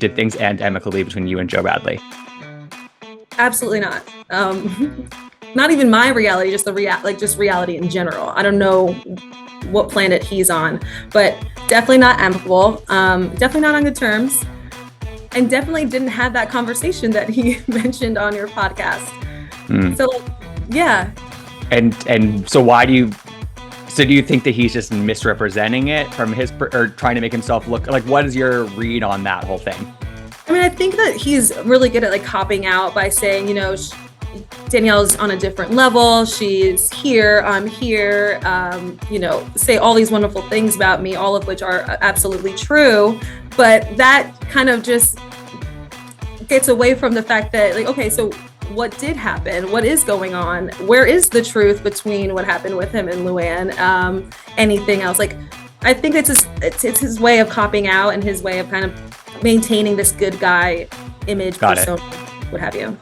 Did things end amicably between you and Joe Bradley? Absolutely not. Not even my reality, just just reality in general. I don't know what planet he's on, but definitely not amicable. Definitely not on good terms, and definitely didn't have that conversation that he mentioned on your podcast. So, yeah. And so why do you think that he's just misrepresenting it from his or trying to make himself look like, what is your read on that whole thing? I mean, I think that he's really good at like copping out by saying, Danielle's on a different level. She's here. I'm here. Say all these wonderful things about me, all of which are absolutely true. But that kind of just gets away from the fact that, like, okay, so what did happen? What is going on? Where is the truth between what happened with him and Luann? Anything else? Like, I think it's his way of copping out and his way of kind of maintaining this good guy image, persona, what have you.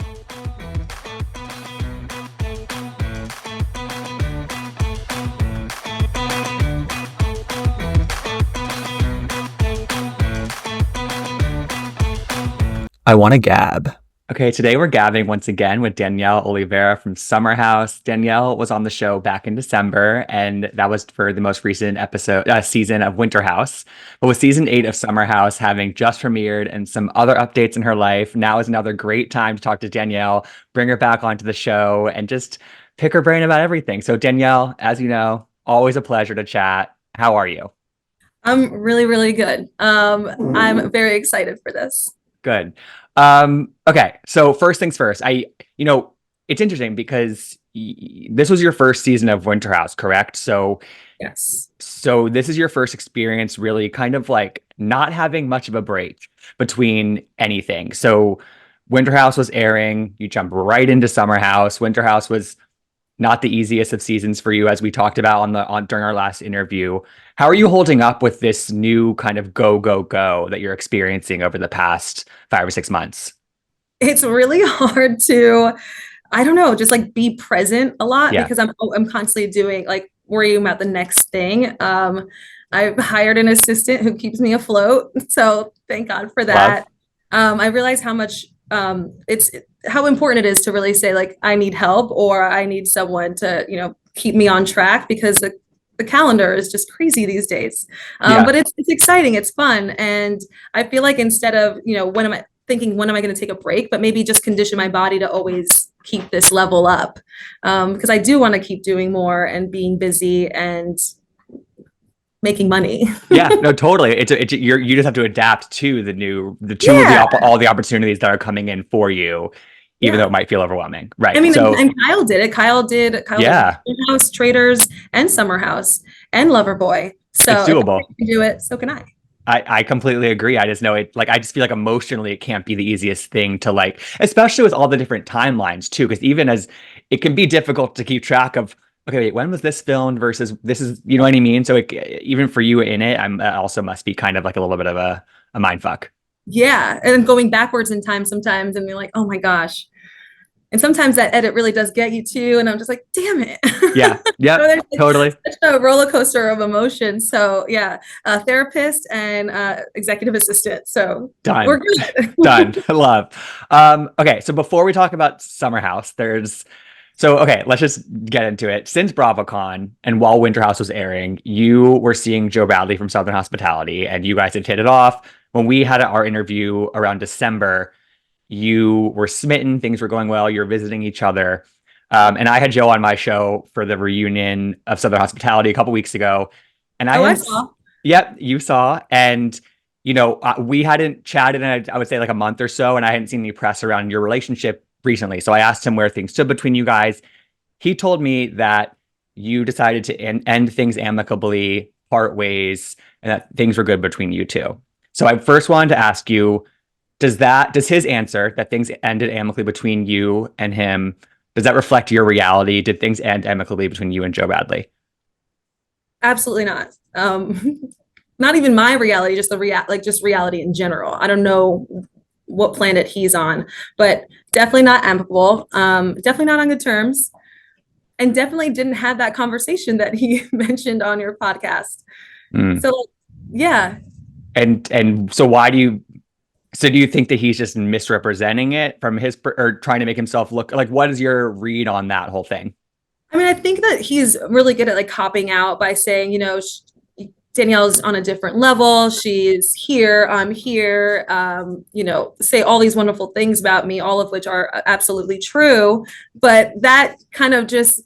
I want to gab. Okay, today we're gabbing once again with Danielle Olivera from Summer House. Danielle was on the show back in December, and that was for the most recent season of Winter House. But with season 8 of Summer House having just premiered and some other updates in her life, now is another great time to talk to Danielle, bring her back onto the show, and just pick her brain about everything. So Danielle, as you know, always a pleasure to chat. How are you? I'm really, really good. I'm very excited for this. Good. Okay. So first things first, it's interesting because this was your first season of Winter House, correct? So yes. So this is your first experience really kind of like not having much of a break between anything. So Winter House was airing, you jump right into Summer House. Winter House was not the easiest of seasons for you, as we talked about during our last interview. How are you holding up with this new kind of go that you're experiencing over the past 5 or 6 months? It's really hard to, I don't know, just like be present a lot because I'm constantly doing like worrying about the next thing. I've hired an assistant who keeps me afloat, so thank God for that. I realize how much it's how important it is to really say like I need help or I need someone to keep me on track, because the calendar is just crazy these days. But it's exciting, it's fun, and I feel like instead of when am I going to take a break, but maybe just condition my body to always keep this level up, because I do want to keep doing more and being busy and making money. Yeah, no, totally. You just have to adapt to all the opportunities that are coming in for you, even though it might feel overwhelming. Right. I mean, and Kyle did it. Kyle did House, Traders, and Summer House, and Loverboy. So it's doable. If I can do it, so can I. I completely agree. I just know it, like, I just feel like emotionally it can't be the easiest thing to, like, especially with all the different timelines too, because even as it can be difficult to keep track of, okay, wait, when was this filmed versus this is, you know what I mean? So even for you in it, also must be kind of like a little bit of a mind fuck. Yeah. And going backwards in time sometimes and being like, oh my gosh. And sometimes that edit really does get you too. And I'm just like, damn it. Yeah. Yeah. So totally. Such a roller coaster of emotion. So yeah, therapist and executive assistant. So done. We're good. Done. Love. Okay. So before we talk about Summer House, let's just get into it. Since BravoCon and while Winter House was airing, you were seeing Joe Bradley from Southern Hospitality, and you guys had hit it off. When we had our interview around December, you were smitten, things were going well, you're visiting each other. And I had Joe on my show for the reunion of Southern Hospitality a couple weeks ago. And I saw. Yep, you saw. And, we hadn't chatted in, I would say, like a month or so, and I hadn't seen any press around your relationship recently. So I asked him where things stood between you guys. He told me that you decided to end things amicably, part ways, and that things were good between you two. So I first wanted to ask you, does his answer that things ended amicably between you and him, does that reflect your reality? Did things end amicably between you and Joe Bradley? Absolutely not. Not even my reality, just just reality in general. I don't know what planet he's on, but definitely not amicable. Definitely not on good terms, and definitely didn't have that conversation that he mentioned on your podcast. So yeah. And so why do you So do you think that he's just misrepresenting it from or trying to make himself look like, what is your read on that whole thing? I mean, I think that he's really good at like copping out by saying, Danielle's on a different level. She's here. I'm here. Say all these wonderful things about me, all of which are absolutely true. But that kind of just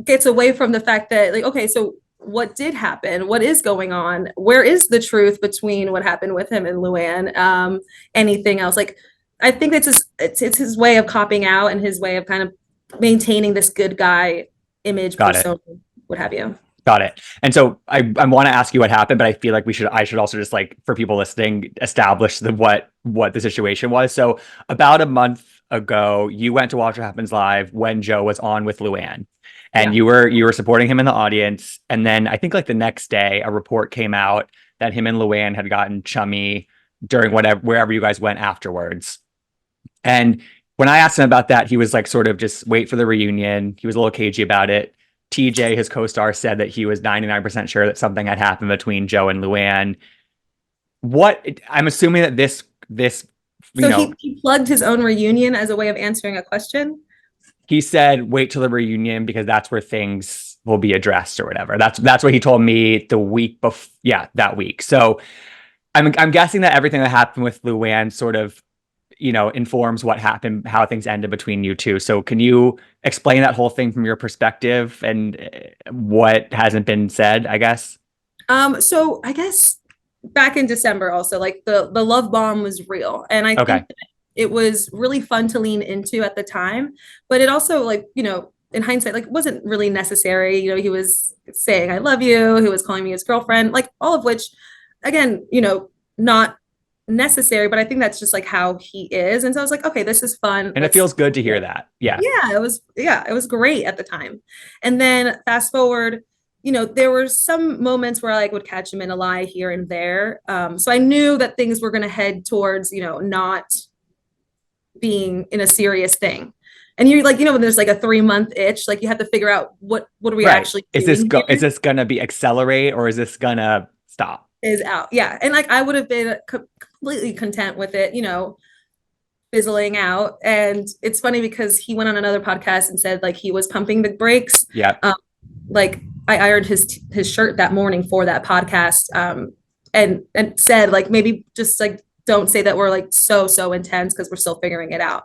gets away from the fact that, like, okay, so what did happen? What is going on? Where is the truth between what happened with him and Luann? Anything else? Like, I think it's his way of copping out and his way of kind of maintaining this good guy image, Got it. persona, what have you. Got it. And so I want to ask you what happened, but I feel like I should also just, like, for people listening, establish what the situation was. So about a month ago, you went to watch What Happens Live when Joe was on with Luann, and Yeah. you were supporting him in the audience. And then I think like the next day, a report came out that him and Luann had gotten chummy during wherever you guys went afterwards. And when I asked him about that, he was like, sort of just wait for the reunion. He was a little cagey about it. TJ, his co-star, said that he was 99% sure that something had happened between Joe and Luann. I'm assuming that this So he plugged his own reunion as a way of answering a question. He said wait till the reunion because that's where things will be addressed or whatever. That's what he told me the week before. Yeah, that week. So I'm guessing that everything that happened with Luann sort of, informs what happened, how things ended between you two. So can you explain that whole thing from your perspective and what hasn't been said, I guess? So I guess back in December also, like the love bomb was real. And I Okay. think that it was really fun to lean into at the time, but it also, like, in hindsight, like, wasn't really necessary. He was saying I love you, he was calling me his girlfriend, like, all of which, again, not necessary, but I think that's just like how he is. And so I was like, okay, this is fun. And it feels good to hear that. Yeah. It was great at the time. And then fast forward, there were some moments where I, like, would catch him in a lie here and there. So I knew that things were going to head towards, not being in a serious thing. And you're like, when there's like a 3-month itch, like you have to figure out what are we actually doing here? Is this gonna be accelerate or is this gonna stop? Is out. Yeah. And like I would have been completely content with it, fizzling out. And it's funny because he went on another podcast and said like he was pumping the brakes. Yeah. Like I ironed his shirt that morning for that podcast. And said like maybe just like don't say that we're like so intense because we're still figuring it out.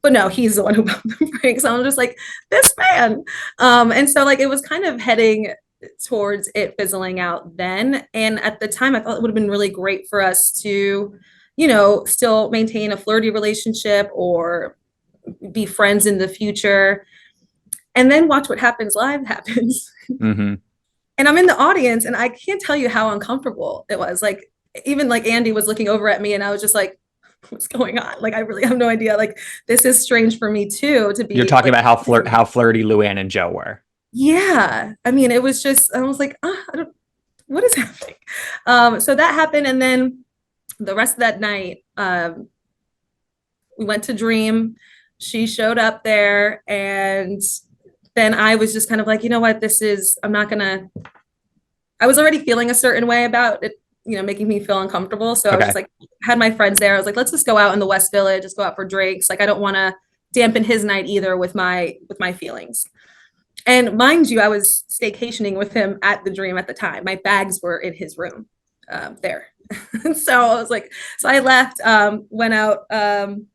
But no, he's the one who pumped the brakes. So I'm just like, this man. And so like it was kind of heading towards it fizzling out then. And at the time, I thought it would have been really great for us to, still maintain a flirty relationship or be friends in the future. And then watch What Happens Live happens. Mm-hmm. And I'm in the audience and I can't tell you how uncomfortable it was. Like, even like Andy was looking over at me and I was just like, what's going on? Like, I really have no idea. Like, this is strange for me too, to be. You're talking like, about how flirty Luann and Joe were. Yeah. I mean, it was just, I was like, what is happening? So that happened. And then the rest of that night, we went to Dream. She showed up there. And then I was just kind of like, you know what, I was already feeling a certain way about it, making me feel uncomfortable. So I was just like, had my friends there. I was like, let's just go out in the West Village, just go out for drinks. Like, I don't want to dampen his night either with my feelings. And mind you, I was staycationing with him at the Dream at the time. My bags were in his room there. So I was like, so I left, went out in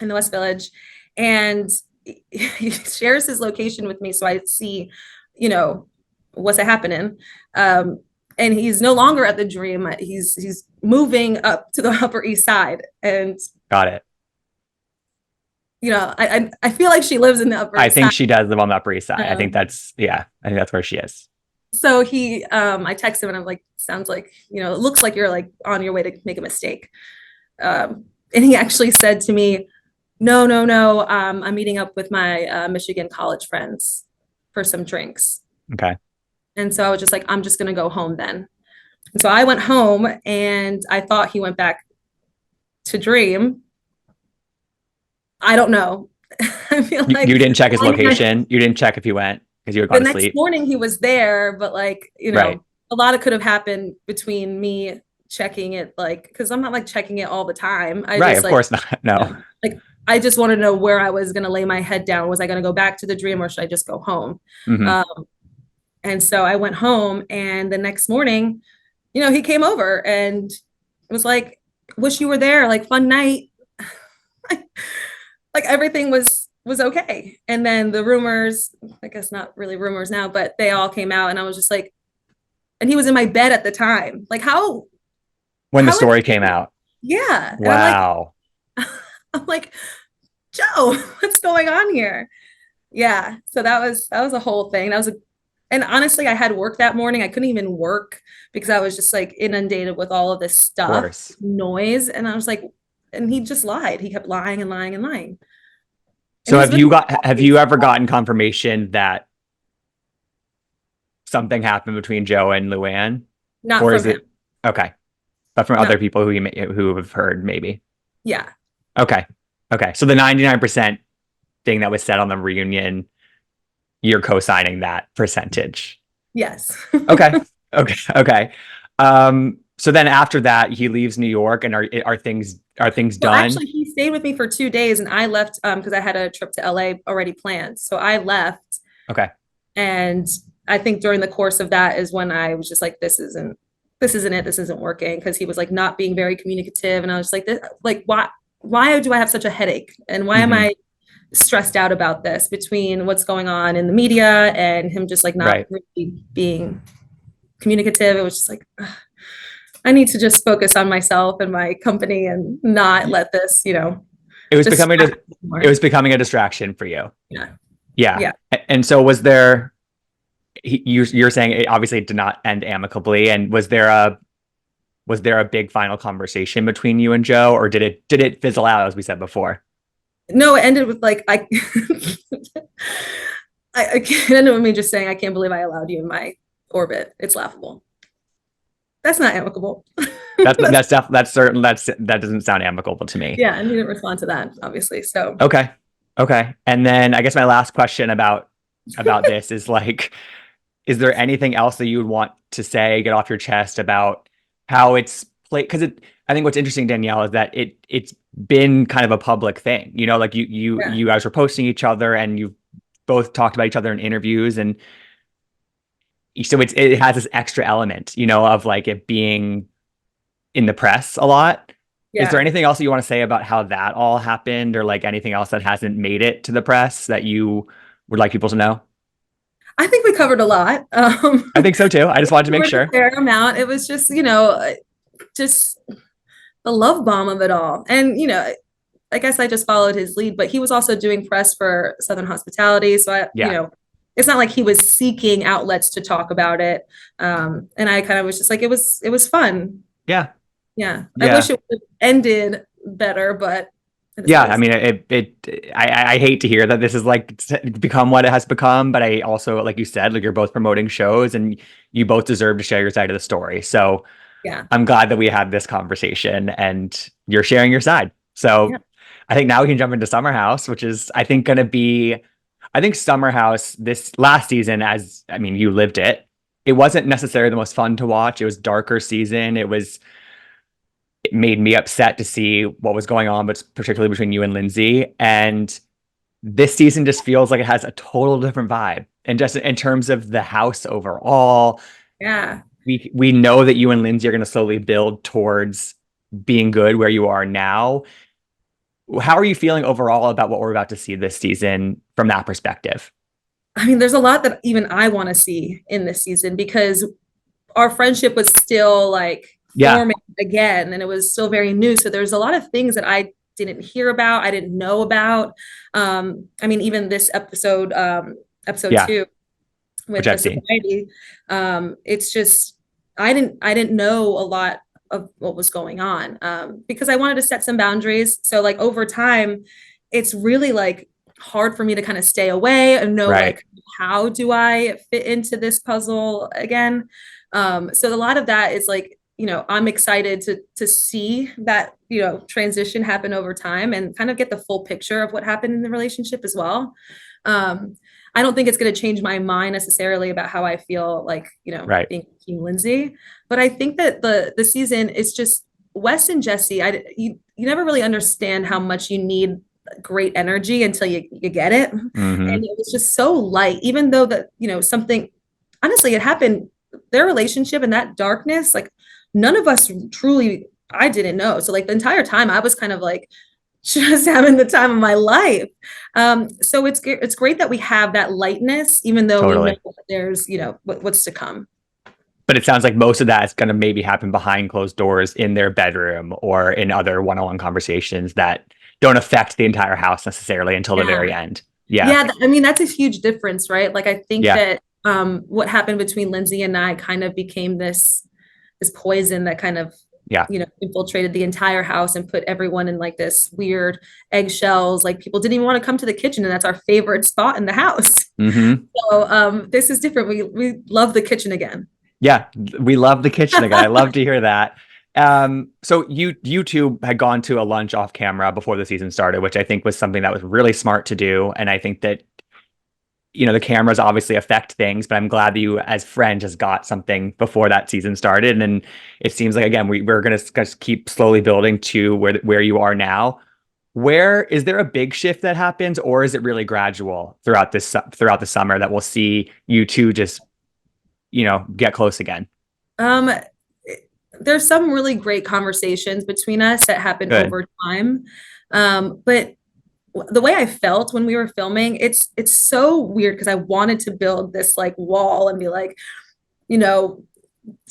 the West Village, and he shares his location with me. So I see, what's happening. And he's no longer at the Dream. He's moving up to the Upper East Side. And got it. I feel like she lives in the Upper East Side. I think she does live on the Upper East Side. I think that's where she is. So I text him and I'm like, sounds like, it looks like you're like on your way to make a mistake. And he actually said to me, no, I'm meeting up with my Michigan college friends for some drinks. Okay. And so I was just like, I'm just going to go home then. And so I went home and I thought he went back to Dream. I don't know. I feel like you didn't check his location. You didn't check if he went because you were gone to sleep. The next morning he was there, but like, right. A lot of could have happened between me checking it, like, because I'm not like checking it all the time. I Right, just of like, course not. No. like I just wanted to know where I was gonna lay my head down. Was I gonna go back to the dream or should I just go home? Hmm. Um, and so I went home, and the next morning, he came over and was like, "Wish you were there. Like, fun night." Like everything was okay. And then the rumors, I guess not really rumors now, but they all came out, and I was just like, and he was in my bed at the time. Like When the how story came out. yeah. And Wow. I'm like, Joe, what's going on here? Yeah. So that was a whole thing. And honestly, I had work that morning. I couldn't even work because I was just like inundated with all of this Of stuff, course. noise. And I was like, and he just lied. He kept lying and lying and lying. And So he's with me have you ever gotten confirmation that something happened between Joe and Luann? not Or from is him. it okay? But from Not other people who have heard maybe. yeah. Okay. Okay. So the 99% thing that was said on the reunion, you're co-signing that percentage. Yes. Okay. Okay. Okay. So then after that, he leaves New York, and are things Well, done? actually, he stayed with me for 2 days, and I left because I had a trip to LA already planned. So I left, Okay. and I think during the course of that is when I was just like, this isn't it. This isn't working, because he was like not being very communicative, and I was like, like why do I have such a headache, and why am Hmm. I stressed out about this between what's going on in the media and him just like not Right. really being communicative. It was just like, ugh, I need to just focus on myself and my company and not let this, It was becoming distract a, me it more. was becoming a distraction for you. Yeah. Yeah. Yeah. And so was there, you're saying it obviously did not end amicably. And was there a big final conversation between you and Joe, or did it fizzle out, as we said before? No, it ended with like, I can't end with me just saying, I can't believe I allowed you in my orbit. It's laughable. That's not amicable. That's That's, that's certain that doesn't sound amicable to me. yeah. And he didn't respond to that, obviously. So Okay. Okay. And then I guess my last question about this is like, is there anything else that you would want to say, get off your chest about how it's played? Because I think what's interesting, Danielle, is that it's been kind of a public thing. Like yeah. you guys were posting each other, and you've both talked about each other in interviews, and so it has this extra element, of like it being in the press a lot. Is there Yeah. anything else that you want to say about how that all happened, or like anything else that hasn't made it to the press that you would like people to know? I think we covered a lot. I think so too. I just wanted to make Covered a sure. fair amount. It was just, just the love bomb of it all. And, I guess I just followed his lead, but he was also doing press for Southern Hospitality. So Yeah. it's not like he was seeking outlets to talk about it. And I kind of was just like, it was fun. Yeah. Yeah. I Yeah. wish it would have ended better, but it is Yeah. what it I is. mean, I hate to hear that this is like become what it has become, but I also, like you said, like you're both promoting shows, and you both deserve to share your side of the story. So Yeah. I'm glad that we had this conversation and you're sharing your side. Yeah. So I think now we can jump into Summer House, which is, I think, going to be, I think Summer House this last season, I mean, you lived it. It wasn't necessarily the most fun to watch. It was darker season. It made me upset to see what was going on, but particularly between you and Lindsay. And this season just feels like it has a total different vibe. And just in terms of the house overall, Yeah. we know that you and Lindsay are going to slowly build towards being good where you are now. How are you feeling overall about what we're about to see this season from that perspective? I mean, there's a lot that even I want to see in this season because our friendship was still like Yeah. forming again and it was still very new. So there's a lot of things that I didn't hear about, I didn't know about. I mean, even this episode, episode Yeah. 2 Which with the I've seen. sobriety, it's just I didn't know a lot of what was going on because I wanted to set some boundaries. So like over time, it's really like hard for me to kind of stay away and know Right. like how do I fit into this puzzle again. So a lot of that is like I'm excited to see that transition happen over time and kind of get the full picture of what happened in the relationship as well. um I don't think it's going to change my mind necessarily about how I feel like, Right. being Team Lindsay. But I think that the season is just Wes and Jesse. You never really understand how much you need great energy until you get it. And Hmm. it was just so light, even though that, something, honestly, it happened, their relationship and that darkness, like none of us truly, I didn't know. So like the entire time I was kind of like just having the time of my life. So it's great that we have that lightness, even though we know Totally. that there's, what's to come. But it sounds like most of that is going to maybe happen behind closed doors in their bedroom or in other one-on-one conversations that don't affect the entire house necessarily until the Yeah. very end. Yeah. Yeah. I mean, that's a huge difference, right? Like, I think Yeah. that what happened between Lindsay and I kind of became this poison that kind of, Yeah. infiltrated the entire house and put everyone in like this weird eggshells. Like people didn't even want to come to the kitchen, and that's our favorite spot in the house. Hmm. So this is different. We love the kitchen again. Yeah. We love the kitchen again. I love to hear that. So you two had gone to a lunch off camera before the season started, which I think was something that was really smart to do. And I think that the cameras obviously affect things, but I'm glad that you, as friends, just got something before that season started. And it seems like, again, we're going to just keep slowly building to where you are now. Where is there a big shift that happens, or is it really gradual throughout the summer that we'll see you two just, get close again? Um, there's some really great conversations between us that happen Good. over time. But the way I felt when we were filming, it's so weird because I wanted to build this like wall and be like, you know,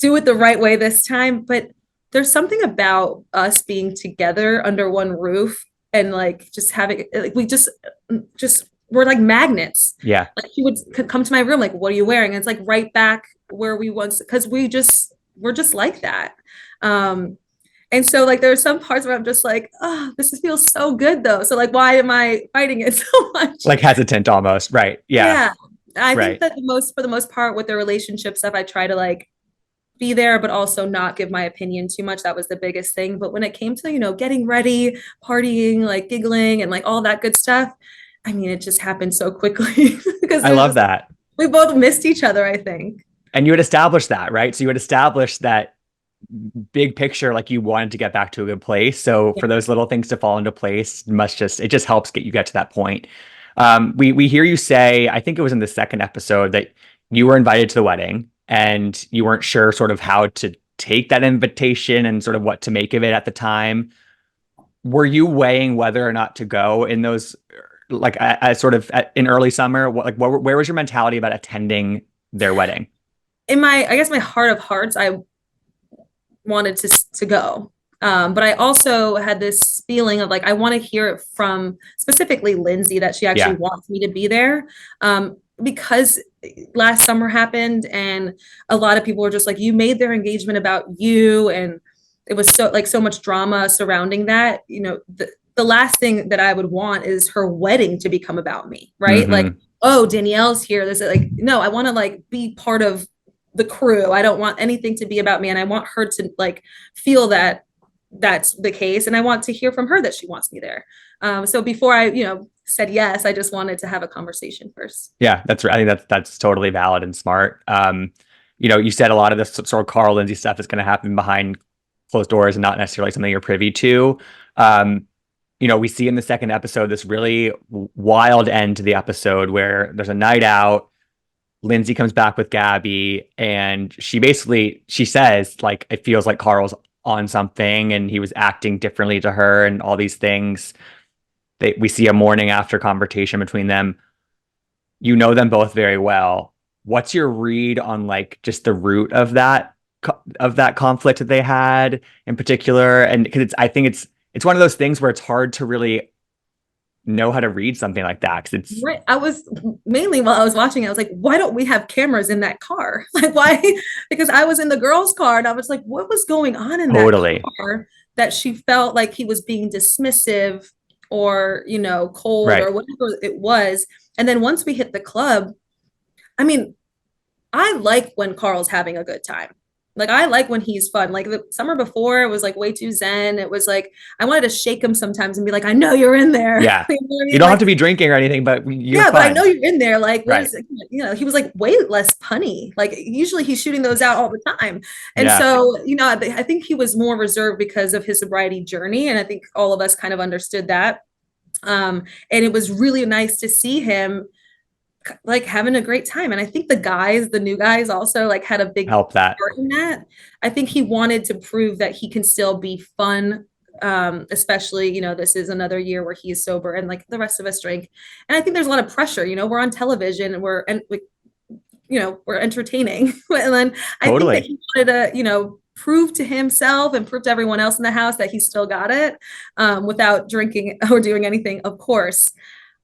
do it the right way this time. But there's something about us being together under one roof and like just having like we just we're like magnets. Yeah. Like he would come to my room, like, what are you wearing? And it's like right back where we once, because we're just like that. Um, and so like there are some parts where I'm just like, oh, this feels so good though. So like why am I fighting it so much? Like hesitant almost. Right. Yeah. Yeah. I think Right. that for the most part with the relationship stuff, I try to like be there, but also not give my opinion too much. That was the biggest thing. But when it came to, getting ready, partying, like giggling and like all that good stuff, I mean, it just happened so quickly because I there's love just, that. we both missed each other, I think. And you had established that, right? So you had established that big picture, like you wanted to get back to a good place. So Yeah. for those little things to fall into place, it just helps get to that point. We hear you say, I think it was in the second episode, that you were invited to the wedding and you weren't sure sort of how to take that invitation and sort of what to make of it at the time. Were you weighing whether or not to go in those, like in early summer? Where was your mentality about attending their wedding? In my, I guess my heart of hearts, I wanted to go. But I also had this feeling of like I want to hear it from specifically Lindsay that she actually Yeah. wants me to be there. Because last summer happened and a lot of people were just like, you made their engagement about you, and it was so much drama surrounding that. The last thing that I would want is her wedding to become about me, right? Like, Hmm. oh, Danielle's here. This is like, no, I want to like be part of the crew. I don't want anything to be about me. And I want her to like feel that that's the case. And I want to hear from her that she wants me there. So before I, said yes, I just wanted to have a conversation first. Yeah, that's right. I think that's totally valid and smart. You said a lot of this sort of Carl Lindsay stuff is going to happen behind closed doors and not necessarily something you're privy to. Um, we see in the second episode this really wild end to the episode where there's a night out. Lindsay comes back with Gabby, and she says, like, it feels like Carl's on something and he was acting differently to her and all these things. We see a morning after confrontation between them. You know them both very well. What's your read on like just the root of that conflict that they had in particular? And because I think it's one of those things where it's hard to really know how to read something like that because it's Right. I was mainly while I was watching, I was like, why don't we have cameras in that car? Like, why? Because I was in the girls' car and I was like, what was going on in that totally car that she felt like he was being dismissive or, cold right. or whatever it was. And then once we hit the club, I mean, I like when Carl's having a good time. Like I like when he's fun. Like the summer before, it was like way too zen. It was like I wanted to shake him sometimes and be like, "I know you're in there." Yeah. You know what I You mean? don't have Like, to be drinking or anything, but you're yeah, but I know fun. you're in there. Like, what Right. is it? You know, he was like way less punny. Like usually he's shooting those out all the time. And Yeah. so, you know, I think he was more reserved because of his sobriety journey. And I think all of us kind of understood that. And it was really nice to see him like having a great time. And I think the new guys also like had a big Help that. part in that. I think he wanted to prove that he can still be fun. Especially, you know, this is another year where he's sober and like the rest of us drink. And I think there's a lot of pressure, you know, we're on television and you know, we're entertaining. And then I think that Totally. he wanted to, you know, prove to himself and prove to everyone else in the house that he still got it without drinking or doing anything, of course.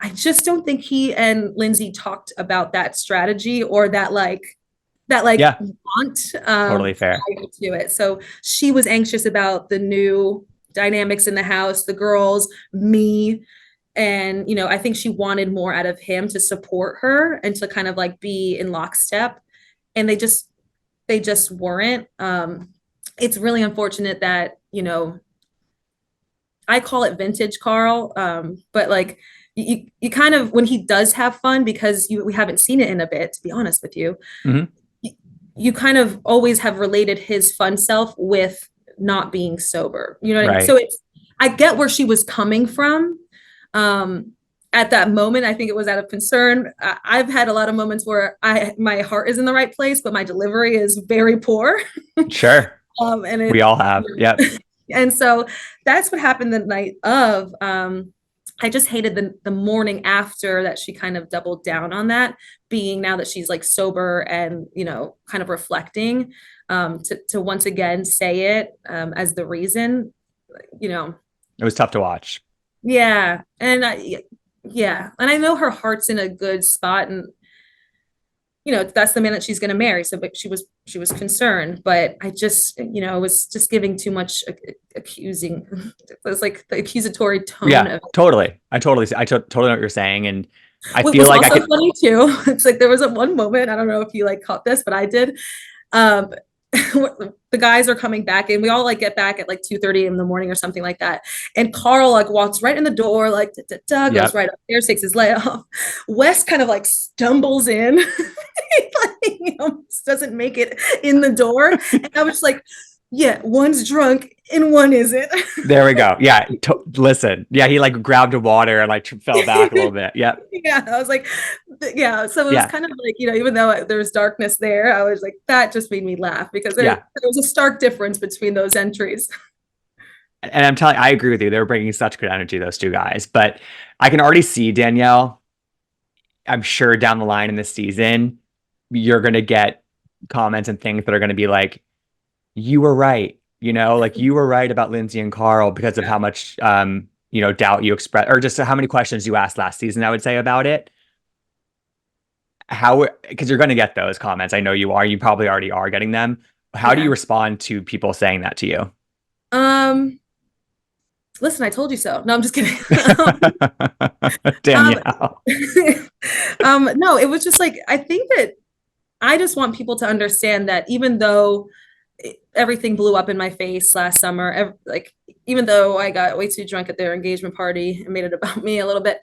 I just don't think he and Lindsay talked about that strategy or that Yeah. want Totally fair. prior to it. So she was anxious about the new dynamics in the house, the girls, me, and you know, I think she wanted more out of him to support her and to kind of like be in lockstep, and they just weren't. It's really unfortunate that, you know, I call it vintage Carl, but like you kind of when he does have fun because we haven't seen it in a bit, to be honest with you, Hmm. you kind of always have related his fun self with not being sober. You know what I mean? Right. So I get where she was coming from. Um, at that moment, I think it was out of concern. I've had a lot of moments where my heart is in the right place, but my delivery is very poor. Sure. And We it, all have. Yep. and so that's what happened the night of. I just hated the morning after that she kind of doubled down on that, being now that she's like sober and, you know, kind of reflecting, to once again say it as the reason, you know. It was tough to watch. Yeah. Yeah. And I know her heart's in a good spot, and you know, that's the man that she's going to marry. So, but she was concerned, but I just, you know, it was just giving too much accusing. It was like the accusatory tone Yeah, of, totally. Totally know what you're saying. And I what feel was like I also could, funny too. It's like there was a one moment, I don't know if you like caught this, but I did. Um, the guys are coming back and we all like get back at like 2:30 in the morning or something like that. And Carl like walks right in the door, like da, da, da, goes yep. right upstairs, takes his lay off. Wes kind of like stumbles in. He almost doesn't make it in the door. And I was like, yeah, one's drunk and one isn't. There we go. Yeah. Listen. Yeah. He like grabbed a water and like fell back a little bit. Yep. Yeah, I was like, yeah. So it was Yeah. kind of like, you know, even though there was darkness there, I was like, that just made me laugh because Yeah. there was a stark difference between those entries. And I agree with you. They were bringing such good energy, those two guys. But I can already see Danielle. I'm sure down the line in this season, you're going to get comments and things that are going to be like, you were right. You know, like you were right about Lindsay and Carl because of Yeah. how much, doubt you expressed or just how many questions you asked last season, I would say about it. Because you're going to get those comments. I know you are. You probably already are getting them. How do you Yeah. respond to people saying that to you? Um, listen, I told you so. No, I'm just kidding. um, Danielle. no, it was just like, I think that I just want people to understand that even though everything blew up in my face last summer, like even though I got way too drunk at their engagement party and made it about me a little bit,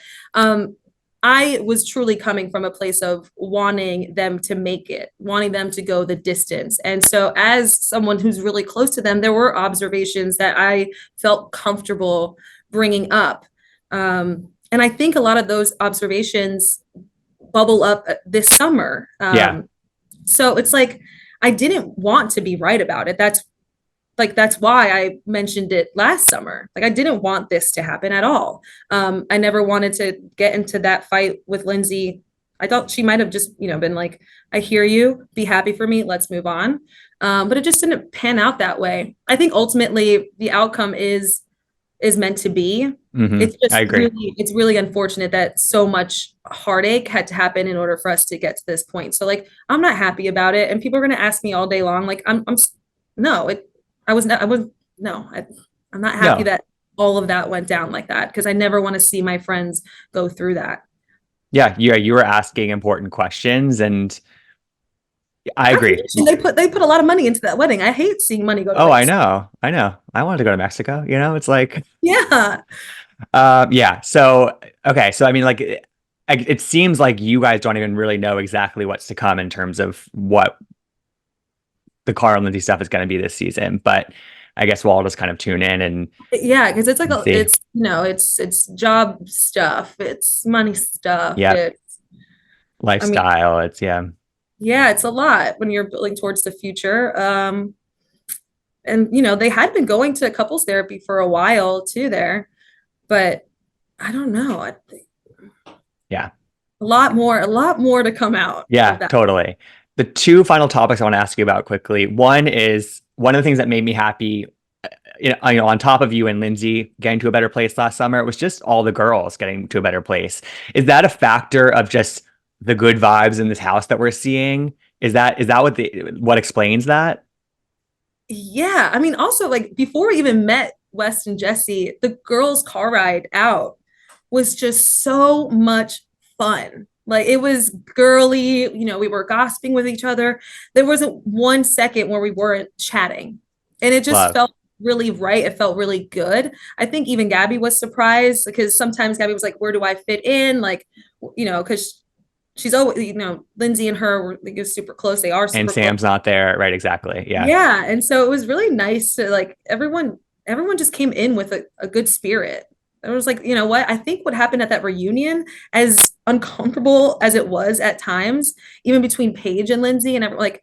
I was truly coming from a place of wanting them to make it, wanting them to go the distance. And so, as someone who's really close to them, there were observations that I felt comfortable bringing up. And I think a lot of those observations bubble up this summer. Yeah. So it's like I didn't want to be right about it. That's why I mentioned it last summer. Like I didn't want this to happen at all. I never wanted to get into that fight with Lindsay. I thought she might have just, you know, been like, I hear you, be happy for me, let's move on. But it just didn't pan out that way. I think ultimately the outcome is meant to be. Hmm. It's just I agree. it's really unfortunate that so much heartache had to happen in order for us to get to this point. So like I'm not happy about it, and people are gonna ask me all day long. Like no, I was no, I'm not happy No. that all of that went down like that because I never want to see my friends go through that. Yeah. Yeah. You were asking important questions and I Not to agree. mention they put a lot of money into that wedding. I hate seeing money go to Oh, I waste. know. I know. I wanted to go to Mexico. It's like, Yeah. yeah. So, okay. So, I mean, like, it seems like you guys don't even really know exactly what's to come in terms of what the Carl and Lindsay stuff is going to be this season. But I guess we'll all just kind of tune in Yeah, because it's like and see. it's job stuff, it's money stuff. Yep. I mean, Lifestyle. Yeah. yeah, it's a lot when you're building towards the future. And they had been going to couples therapy for a while too there, but I don't know. I think Yeah. a lot more to come out of Yeah, that. totally. The two final topics I want to ask you about quickly. One is one of the things that made me happy, on top of you and Lindsay getting to a better place last summer, it was just all the girls getting to a better place. Is that a factor of just the good vibes in this house that we're seeing? Is that what explains that? Yeah, I mean, also like before we even met West and Jesse, the girls' car ride out was just so much fun. Like it was girly, we were gossiping with each other. There wasn't 1 second where we weren't chatting. And it just Love. felt really right. It felt really good. I think even Gabby was surprised because sometimes Gabby was like, where do I fit in? Like, because she's always, Lindsay and her were like, super close. They are And super close. Sam's not there. Right, exactly. Yeah. Yeah. And so it was really nice to like everyone just came in with a good spirit. It was like, you know what? I think what happened at that reunion, as uncomfortable as it was at times, even between Paige and Lindsay and like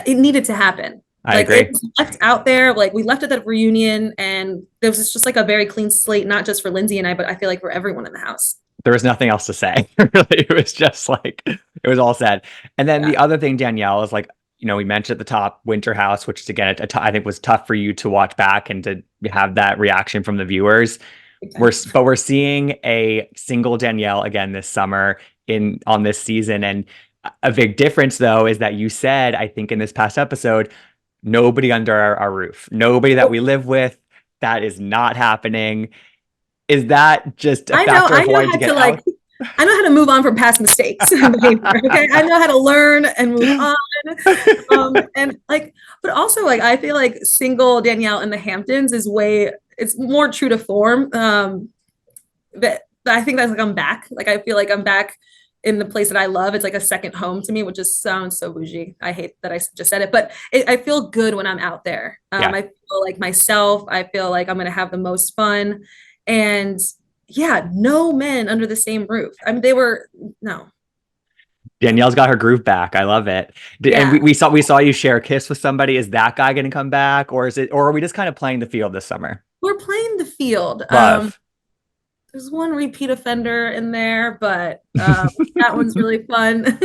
it needed to happen. I Like it agree. was left out there. Like we left at that reunion and there was just like a very clean slate, not just for Lindsay and I, but I feel like for everyone in the house. There was nothing else to say. Really, it was just like it was all said. And then Yeah. the other thing, Danielle, is like, we mentioned at the top Winter House, which is again, I think was tough for you to watch back and to have that reaction from the viewers. We're seeing a single Danielle again this summer in on this season. And a big difference though is that you said, I think in this past episode, nobody under our roof, nobody that we live with. That is not happening. Is that just a I know, factor I of know wanting how to to get like, out? I know how to move on from past mistakes and behavior. Okay. I know how to learn and move on. And like, but also like, I feel like single Danielle in the Hamptons it's more true to form. But I think that's like, I'm back. Like, I feel like I'm back in the place that I love. It's like a second home to me, which just sounds so bougie. I hate that I just said it, but I feel good when I'm out there. Yeah. I feel like myself. I feel like I'm going to have the most fun. And yeah, no men under the same roof. I mean, no. Danielle's got her groove back. I love it. And Yeah, we saw you share a kiss with somebody. Is that guy going to come back, or are we just kind of playing the field this summer? we're playing the field. Love. There's one repeat offender in there, but that one's really fun.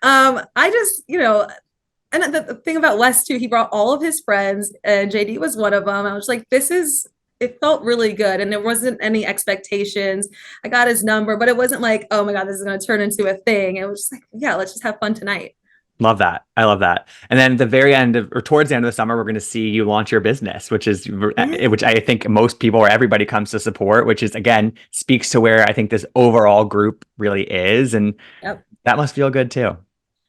I just, and the thing about Wes too, he brought all of his friends, and JD was one of them. I was like, it felt really good, and there wasn't any expectations. I got his number, but it wasn't like, oh my God, this is going to turn into a thing. It was just like, yeah, let's just have fun tonight. Love that. I love that. And then the very end or towards the end of the summer, we're going to see you launch your business, Yeah. which I think most people or everybody comes to support, which is again speaks to where I think this overall group really is, and Yep. that must feel good too.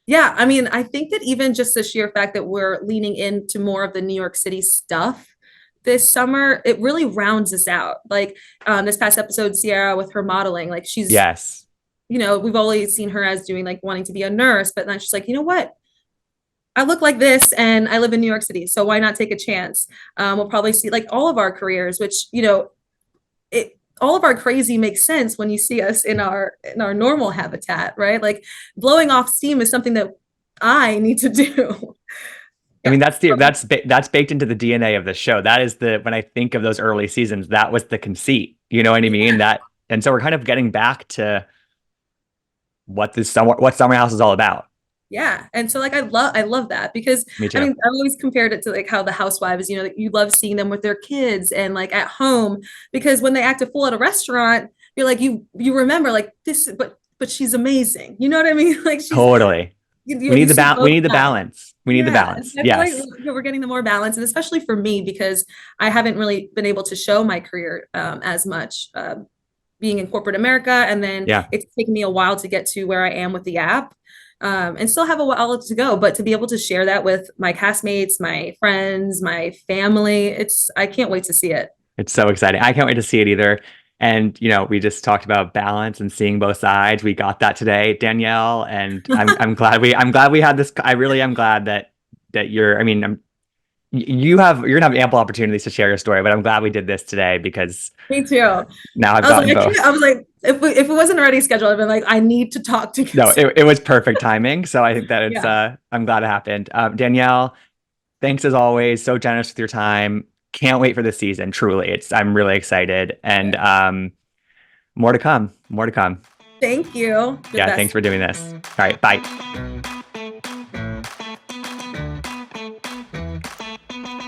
Yeah, I mean, I think that even just the sheer fact that we're leaning into more of the New York City stuff this summer, it really rounds us out. Like this past episode, Sierra with her modeling, like Yes. we've always seen her as doing like wanting to be a nurse, but then she's like, you know what? I look like this and I live in New York City, so why not take a chance? We'll probably see like all of our careers, which, all of our crazy makes sense when you see us in our normal habitat, right? Like blowing off steam is something that I need to do. I Yeah. mean, that's baked into the DNA of the show. That is when I think of those early seasons, that was the conceit. You know what I mean? And so we're kind of getting back to what Summer House is all about. Yeah. And so like I love that because Me I too. mean I always compared it to like how the housewives, like, you love seeing them with their kids and like at home because when they act a fool at a restaurant, you're like you remember like this, but she's amazing. You know what I mean? Like Totally. you see We both need the sides. balance. We need the Yeah. balance. I feel like Yes. we're getting the more balance, and especially for me because I haven't really been able to show my career as much. Being in corporate America, and then Yeah. it's taken me a while to get to where I am with the app. and still have a while to go, but to be able to share that with my castmates, my friends, my family, I can't wait to see it. It's so exciting. I can't wait to see it either. And we just talked about balance and seeing both sides. We got that today, Danielle, and I'm glad we had this. I really am glad that you're. I mean, you're gonna have ample opportunities to share your story, but I'm glad we did this today because Me too. now I've gotten both. I was like, if it wasn't already scheduled, I've been like, I need to talk to you. No, it was perfect timing. So I think that it's. I'm glad it happened. Danielle, thanks as always. So generous with your time. Can't wait for this season. Truly, I'm really excited, and more to come. More to come. Thank you. Yeah, thanks for doing this. All right, bye.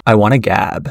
I want to gab.